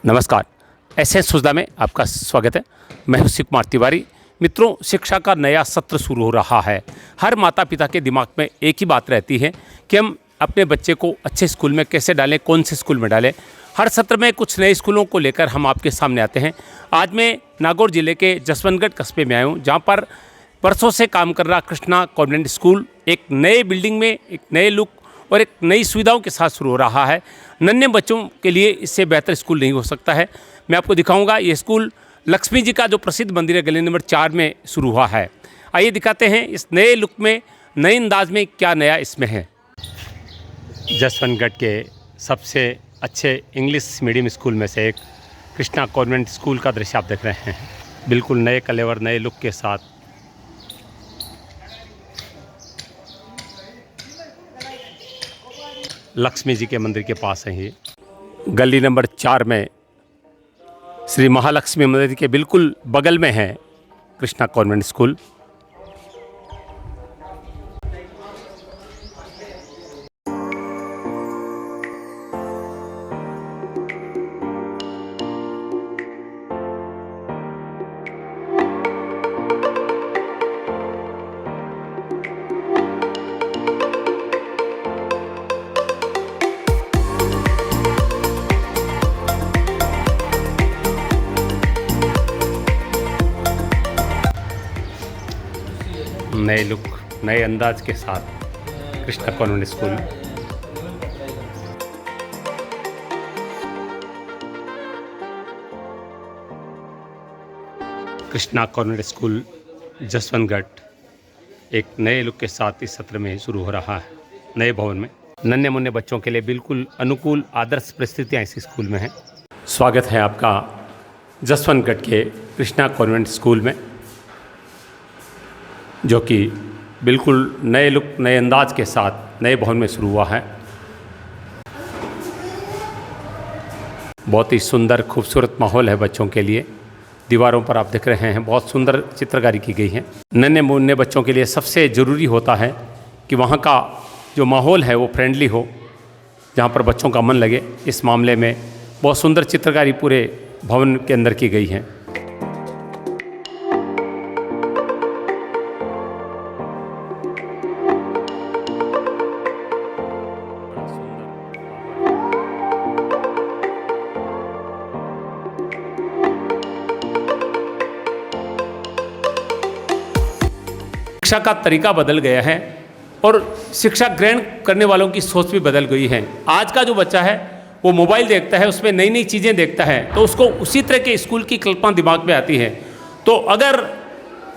नमस्कार। एसएस सुजला में आपका स्वागत है। मैं हूं शिव कुमार तिवारी। मित्रों, शिक्षा का नया सत्र शुरू हो रहा है। हर माता पिता के दिमाग में एक ही बात रहती है कि हम अपने बच्चे को अच्छे स्कूल में कैसे डालें, कौन से स्कूल में डालें। हर सत्र में कुछ नए स्कूलों को लेकर हम आपके सामने आते हैं। आज मैं नागौर जिले के जसवंतगढ़ कस्बे में आया हूँ, जहाँ पर वर्षों से काम कर रहा कृष्णा कॉन्वेंट स्कूल एक नए बिल्डिंग में, एक नए लुक और एक नई सुविधाओं के साथ शुरू हो रहा है। नन्हे बच्चों के लिए इससे बेहतर स्कूल नहीं हो सकता है। मैं आपको दिखाऊंगा ये स्कूल लक्ष्मी जी का जो प्रसिद्ध मंदिर है गली नंबर 4 में शुरू हुआ है। आइए दिखाते हैं इस नए लुक में, नए अंदाज में क्या नया इसमें है। जसवंतगढ़ के सबसे अच्छे इंग्लिश मीडियम स्कूल में से एक कृष्णा कॉन्वेंट स्कूल का दृश्य आप देख रहे हैं। बिल्कुल नए कलेवर, नए लुक के साथ लक्ष्मी जी के मंदिर के पास है। ये गली नंबर 4 में श्री महालक्ष्मी मंदिर के बिल्कुल बगल में है कृष्णा कॉन्वेंट स्कूल। नए लुक, नए अंदाज के साथ Krishna convent school. Krishna convent school Jaswantgarh एक नए लुक के साथ इस सत्र में शुरू हो रहा है। नए भवन में नन्हे मुन्ने बच्चों के लिए बिल्कुल अनुकूल आदर्श परिस्थितियाँ इस स्कूल में हैं। स्वागत है आपका जसवंतगढ़ के कृष्णा कॉन्वेंट स्कूल में, जो कि बिल्कुल नए लुक, नए अंदाज के साथ नए भवन में शुरू हुआ है। बहुत ही सुंदर खूबसूरत माहौल है बच्चों के लिए। दीवारों पर आप देख रहे हैं बहुत सुंदर चित्रकारी की गई है। नन्हे मुन्ने बच्चों के लिए सबसे ज़रूरी होता है कि वहाँ का जो माहौल है वो फ्रेंडली हो, जहाँ पर बच्चों का मन लगे। इस मामले में बहुत सुंदर चित्रकारी पूरे भवन के अंदर की गई है। शिक्षा का तरीका बदल गया है और शिक्षा ग्रहण करने वालों की सोच भी बदल गई है। आज का जो बच्चा है वो मोबाइल देखता है, उसमें नई नई चीज़ें देखता है, तो उसको उसी तरह के स्कूल की कल्पना दिमाग में आती है। तो अगर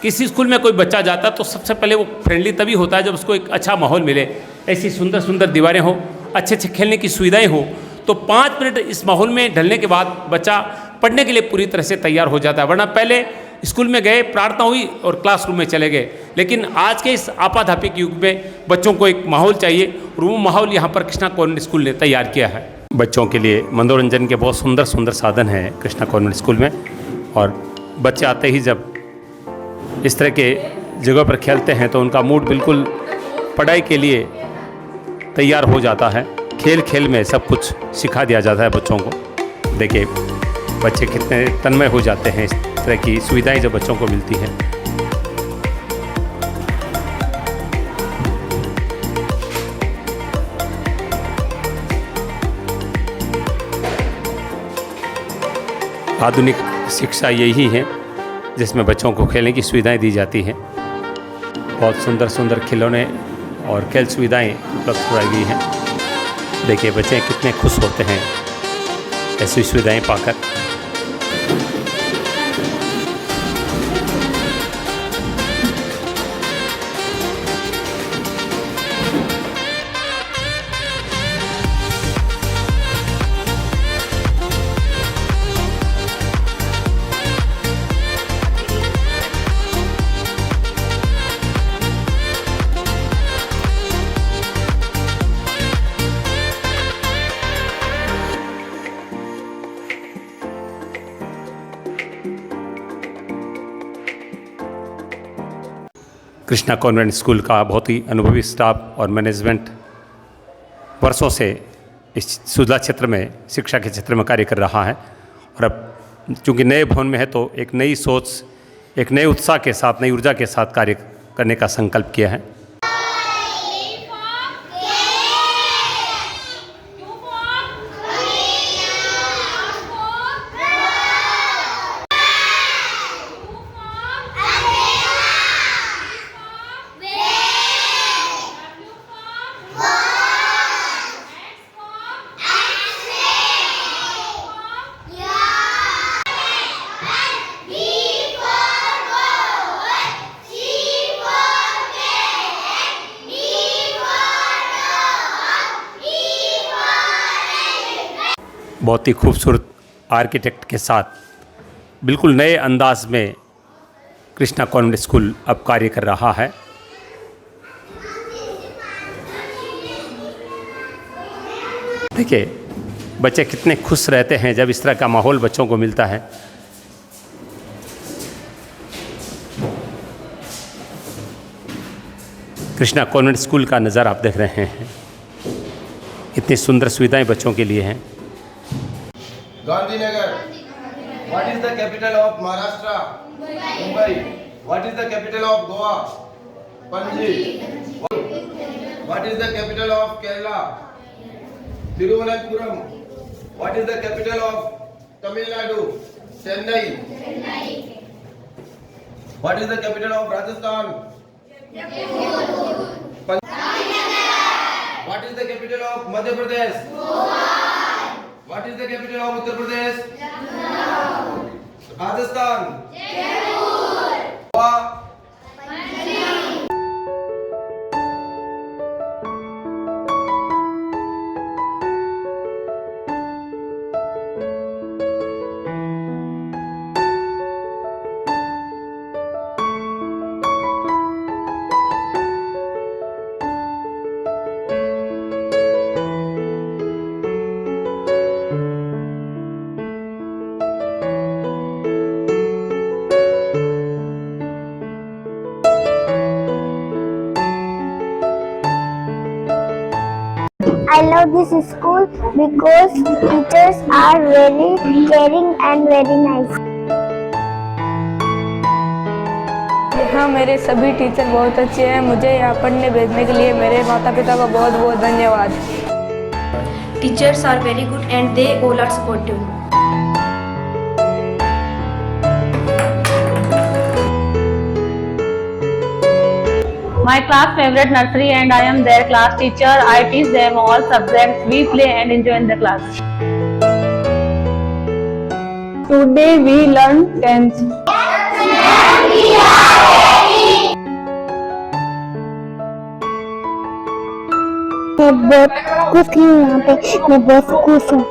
किसी स्कूल में कोई बच्चा जाता है तो सबसे पहले वो फ्रेंडली तभी होता है जब उसको एक अच्छा माहौल मिले, ऐसी सुंदर सुंदर दीवारें हो, अच्छे अच्छे खेलने की सुविधाएँ हो। तो 5 मिनट इस माहौल में ढलने के बाद बच्चा पढ़ने के लिए पूरी तरह से तैयार हो जाता है। वरना पहले स्कूल में गए, प्रार्थना हुई और क्लासरूम में चले गए। लेकिन आज के इस आपाधापिक युग में बच्चों को एक माहौल चाहिए और वो माहौल यहाँ पर कृष्णा कॉन्वेंट स्कूल ने तैयार किया है। बच्चों के लिए मनोरंजन के बहुत सुंदर सुंदर साधन हैं कृष्णा कॉन्वेंट स्कूल में, और बच्चे आते ही जब इस तरह के जगह पर खेलते हैं तो उनका मूड बिल्कुल पढ़ाई के लिए तैयार हो जाता है। खेल खेल में सब कुछ सिखा दिया जाता है बच्चों को। देखिए बच्चे कितने तन्मय हो जाते हैं इस तरह की सुविधाएं जब बच्चों को मिलती हैं। आधुनिक शिक्षा यही है जिसमें बच्चों को खेलने की सुविधाएं दी जाती हैं। बहुत सुंदर सुंदर खिलौने और खेल सुविधाएं उपलब्ध कराई गई हैं। देखिए बच्चे कितने खुश होते हैं ऐसी सुविधाएं पाकर। कृष्णा कॉन्वेंट स्कूल का बहुत ही अनुभवी स्टाफ और मैनेजमेंट वर्षों से इस सुजला क्षेत्र में शिक्षा के क्षेत्र में कार्य कर रहा है और अब चूँकि नए भवन में है तो एक नई सोच, एक नए उत्साह के साथ, नई ऊर्जा के साथ कार्य करने का संकल्प किया है। बहुत ही खूबसूरत आर्किटेक्ट के साथ बिल्कुल नए अंदाज में कृष्णा कॉन्वेंट स्कूल अब कार्य कर रहा है। देखिए बच्चे कितने खुश रहते हैं जब इस तरह का माहौल बच्चों को मिलता है। कृष्णा कॉन्वेंट स्कूल का नज़ारा आप देख रहे हैं, इतनी सुंदर सुविधाएं बच्चों के लिए हैं। Gandhinagar. What is the capital of Maharashtra? Mumbai. What is the capital of Goa? Panji. What is the capital of Kerala? Thiruvananthapuram. What is the capital of Tamil Nadu? Chennai. What is the capital of Rajasthan? What is the capital of Madhya Pradesh? What is the capital of Uttar Pradesh? Rajasthan. Goa. I love this school because teachers are very caring and very nice. हाँ, मेरे सभी teacher बहुत अच्छे हैं। मुझे यहाँ पढ़ने भेजने के लिए मेरे माता पिता का बहुत बहुत धन्यवाद। Teachers are very good and they all are supportive. My class favorite nursery and I am their class teacher. I teach them all subjects. We play and enjoy in the class. Today we learn 10th. मैं बहुत खुश हूँ यहाँ पे, मैं बहुत खुश हूँ।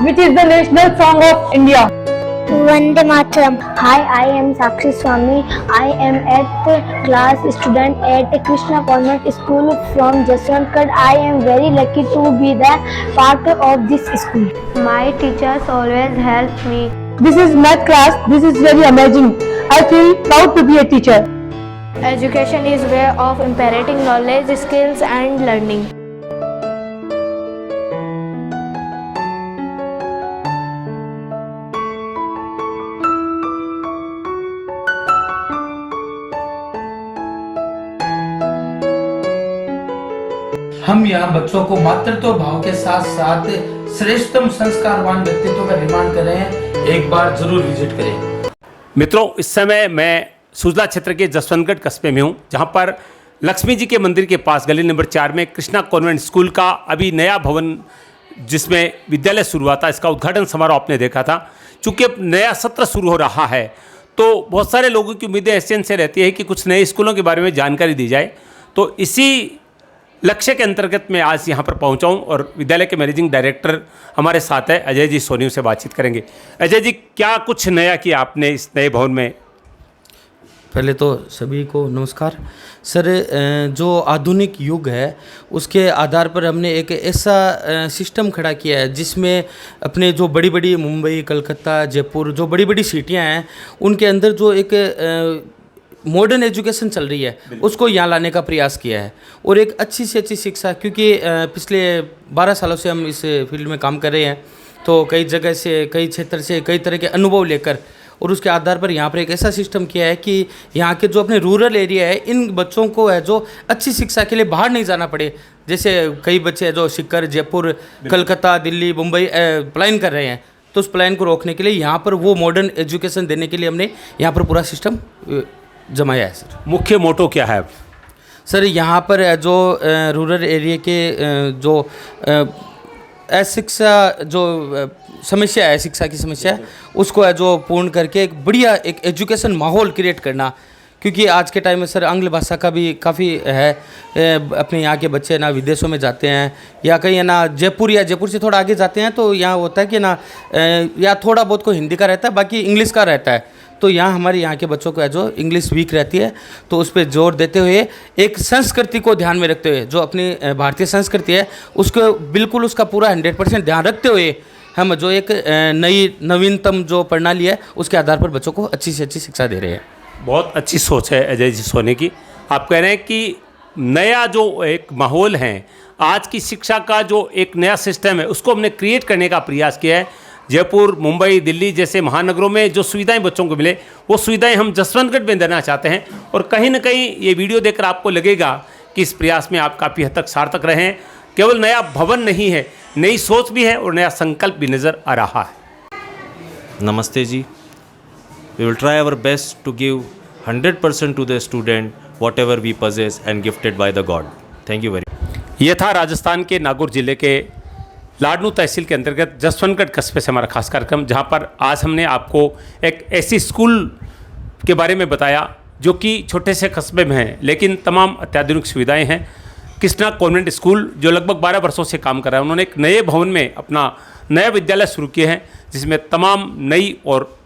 Which is the national song of India? Vande Mataram. Hi, I am Sakshi Swami. I am at class student at Krishna Convent School from Jaswantgarh. I am very lucky to be the part of this school. My teachers always help me. This is math class. This is very amazing. I feel proud to be a teacher. Education is way of imparting knowledge, skills and learning. हम यहाँ बच्चों को मातृत्व भाव के साथ साथ श्रेष्ठतम संस्कारवान व्यक्तित्व का निर्माण कर रहे हैं। एक बार जरूर विजिट करें। मित्रों, इस समय मैं सुजला क्षेत्र के जसवंतगढ़ कस्बे में हूँ, जहाँ पर लक्ष्मी जी के मंदिर के पास गली नंबर 4 में कृष्णा कॉन्वेंट स्कूल का अभी नया भवन जिसमें विद्यालय शुरू हुआ था, इसका उद्घाटन समारोह आपने देखा था। चूँकि अब नया सत्र शुरू हो रहा है तो बहुत सारे लोगों की उम्मीदें ऐसे से रहती है कि कुछ नए स्कूलों के बारे में जानकारी दी जाए। तो इसी लक्ष्य के अंतर्गत मैं आज यहाँ पर पहुँचा हूँ और विद्यालय के मैनेजिंग डायरेक्टर हमारे साथ है अजय जी सोनी, से बातचीत करेंगे। अजय जी, क्या कुछ नया किया आपने इस नए भवन में? पहले तो सभी को नमस्कार सर। जो आधुनिक युग है उसके आधार पर हमने एक ऐसा सिस्टम खड़ा किया है जिसमें अपने जो बड़ी बड़ी मुंबई, कलकत्ता, जयपुर, जो बड़ी बड़ी सिटियां हैं उनके अंदर जो एक मॉडर्न एजुकेशन चल रही है उसको यहाँ लाने का प्रयास किया है, और एक अच्छी से अच्छी शिक्षा, क्योंकि पिछले 12 सालों से हम इस फील्ड में काम कर रहे हैं, तो कई जगह से, कई क्षेत्र से, कई तरह के अनुभव लेकर और उसके आधार पर यहाँ पर एक ऐसा सिस्टम किया है कि यहाँ के जो अपने रूरल एरिया है, इन बच्चों को है जो अच्छी शिक्षा के लिए बाहर नहीं जाना पड़े। जैसे कई बच्चे हैं जो सीकर, जयपुर, कलकत्ता, दिल्ली, मुंबई पलायन कर रहे हैं, तो उस पलायन को रोकने के लिए यहाँ पर वो मॉडर्न एजुकेशन देने के लिए हमने यहाँ पर पूरा सिस्टम जमाया है। सर मुख्य मोटो क्या है? सर यहाँ पर जो रूरल एरिया के जो अशिक्षा जो समस्या है, शिक्षा की समस्या है, उसको है जो पूर्ण करके एक बढ़िया एक एजुकेशन माहौल क्रिएट करना, क्योंकि आज के टाइम में सर आंग्ल भाषा का भी काफ़ी है। अपने यहाँ के बच्चे ना विदेशों में जाते हैं या कहीं है ना जयपुर या जयपुर से थोड़ा आगे जाते हैं, तो यहाँ होता है कि ना या थोड़ा बहुत को हिंदी का रहता है, बाकी इंग्लिश का रहता है। तो यहाँ हमारे यहाँ के बच्चों को है जो इंग्लिश वीक रहती है, तो उस पर जोर देते हुए एक संस्कृति को ध्यान में रखते हुए, जो अपनी भारतीय संस्कृति है उसको बिल्कुल उसका पूरा 100% ध्यान रखते हुए हम जो एक नवीनतम जो प्रणाली है उसके आधार पर बच्चों को अच्छी से अच्छी शिक्षा दे रहे हैं। बहुत अच्छी सोच है अजय जी सोनी की। आप कह रहे हैं कि नया जो एक माहौल है, आज की शिक्षा का जो एक नया सिस्टम है उसको हमने क्रिएट करने का प्रयास किया है। जयपुर, मुंबई, दिल्ली जैसे महानगरों में जो सुविधाएं बच्चों को मिले, वो सुविधाएं हम जसवंतगढ़ में देना चाहते हैं। और कहीं ना कहीं ये वीडियो देखकर आपको लगेगा कि इस प्रयास में आप काफ़ी हद तक सार्थक रहे हैं। केवल नया भवन नहीं है, नई सोच भी है और नया संकल्प भी नज़र आ रहा है। नमस्ते जी। We will try our best to give 100% to the student whatever we possess and gifted by the God. Thank you very much. ये था राजस्थान के नागौर जिले के लाडनू तहसील के अंतर्गत जसवंतगढ़ कस्बे से हमारा खास कार्यक्रम, जहाँ पर आज हमने आपको एक ऐसी स्कूल के बारे में बताया जो कि छोटे से कस्बे में है लेकिन तमाम अत्याधुनिक सुविधाएं हैं। कृष्णा कॉन्वेंट स्कूल जो लगभग 12 वर्षों से काम कर रहा है, उन्होंने एक नए भवन में अपना नया विद्यालय शुरू किए हैं जिसमें तमाम नई और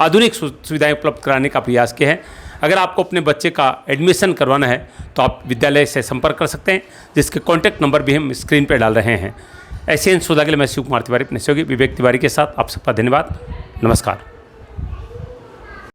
आधुनिक सुविधाएं उपलब्ध कराने का प्रयास किया है। अगर आपको अपने बच्चे का एडमिशन करवाना है तो आप विद्यालय से संपर्क कर सकते हैं, जिसके कॉन्टैक्ट नंबर भी हम स्क्रीन पर डाल रहे हैं। ऐसे इन सौदा के लिए मैं शिव कुमार तिवारी अपने सहयोगी विवेक तिवारी के साथ आप सबका धन्यवाद। नमस्कार।